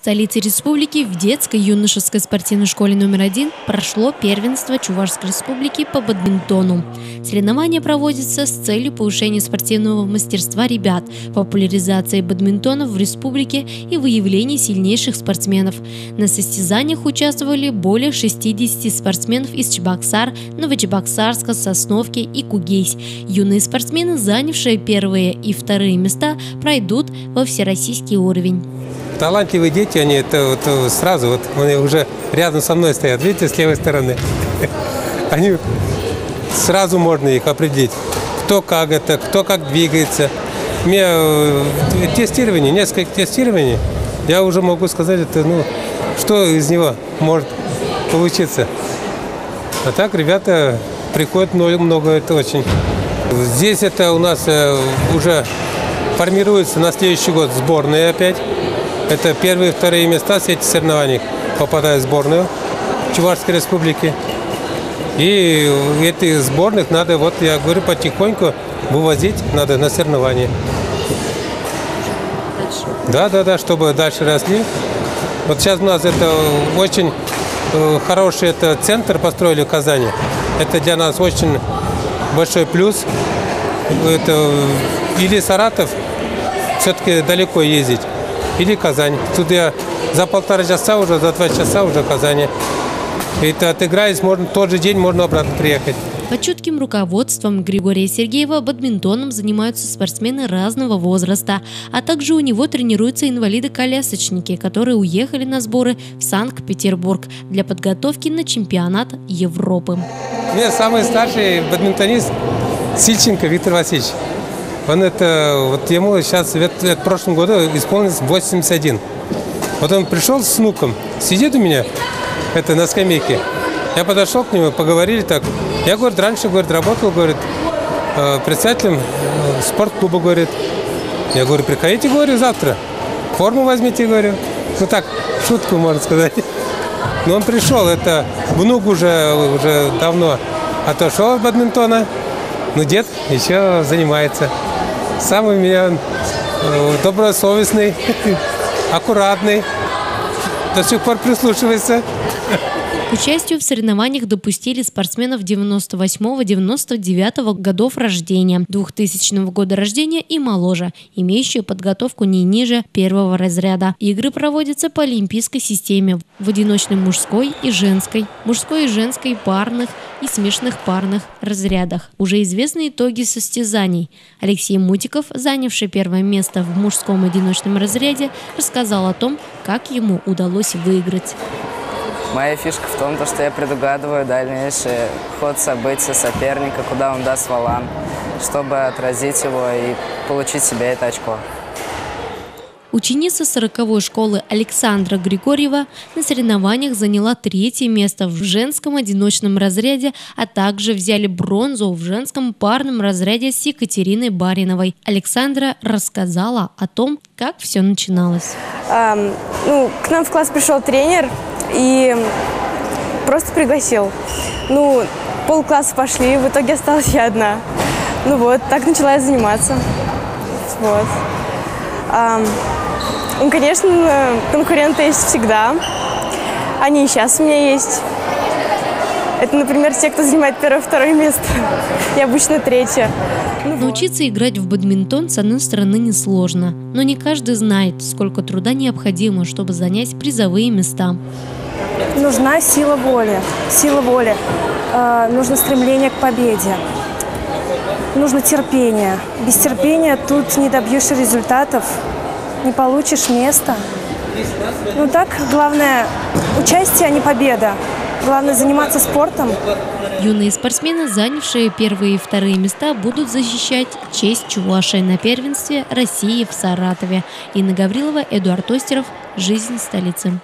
столице республики в детско-юношеской спортивной школе номер 1 прошло первенство Чувашской республики по бадминтону. Соревнования проводятся с целью повышения спортивного мастерства ребят, популяризации бадминтона в республике и выявления сильнейших спортсменов. На состязаниях участвовали более 60 спортсменов из Чебоксар, Новочебоксарска, Сосновки и Кугейсь. Юные спортсмены, занявшие первые и вторые места, пройдут во всероссийский уровень. Талантливые дети, они сразу, они уже рядом со мной стоят, видите, с левой стороны. Они сразу можно их определить, кто как двигается. У меня тестирование, несколько тестирований, я уже могу сказать, что из него может получиться. А так ребята приходят много, это очень. Здесь это у нас уже формируется на следующий год сборная опять. Это первые и вторые места с этих соревнований попадают в сборную Чувашской республики. И этих сборных надо, я говорю, потихоньку вывозить надо на соревнования. Да, чтобы дальше росли. Вот сейчас у нас это очень хороший центр построили в Казани. Это для нас очень большой плюс. Это или Саратов, все-таки далеко ездить, или Казань. Тут я за 1,5 часа уже, за 2 часа уже в Казани. Это отыграясь, тот же день можно обратно приехать. Под чутким руководством Григория Сергеева бадминтоном занимаются спортсмены разного возраста, а также у него тренируются инвалиды-колясочники, которые уехали на сборы в Санкт-Петербург для подготовки на чемпионат Европы. У меня самый старший бадминтонист Сильченко Виктор Васильевич. Ему сейчас в прошлом году исполнилось 81. Вот он пришел с внуком, сидит у меня на скамейке. Я подошел к нему, поговорили так. Я, раньше, работал, председателем спортклуба, Я приходите, завтра, форму возьмите, шутку, можно сказать. Но он пришел, внук уже давно отошел от бадминтона, но дед еще занимается. Самый у меня добросовестный, аккуратный, до сих пор прислушивается. К участию в соревнованиях допустили спортсменов 98-99 годов рождения, 2000 года рождения и моложе, имеющие подготовку не ниже первого разряда. Игры проводятся по олимпийской системе в одиночной мужской и женской парных и смешанных парных разрядах. Уже известны итоги состязаний. Алексей Мутиков, занявший первое место в мужском одиночном разряде, рассказал о том, как ему удалось выиграть. Моя фишка в том, что я предугадываю дальнейший ход событий соперника, куда он даст валан, чтобы отразить его и получить себе это очко. Ученица 40-й школы Александра Григорьева на соревнованиях заняла 3-е место в женском одиночном разряде, а также взяли бронзу в женском парном разряде с Екатериной Бариновой. Александра рассказала о том, как все начиналось. К нам в класс пришел тренер и просто пригласил. Полкласса пошли, в итоге осталась я одна. Так начала я заниматься. Конечно, конкуренты есть всегда. Они и сейчас у меня есть. Это, например, те, кто занимает 1-2 место. Я обычно 3-е. Научиться играть в бадминтон, с одной стороны, несложно. Но не каждый знает, сколько труда необходимо, чтобы занять призовые места. Нужна сила воли. Нужно стремление к победе. Нужно терпение. Без терпения тут не добьешься результатов, не получишь места. Главное участие, а не победа. Главное заниматься спортом. Юные спортсмены, занявшие первые и вторые места, будут защищать честь Чувашии на первенстве России в Саратове. Инна Гаврилова, Эдуард Остеров. Жизнь столицы.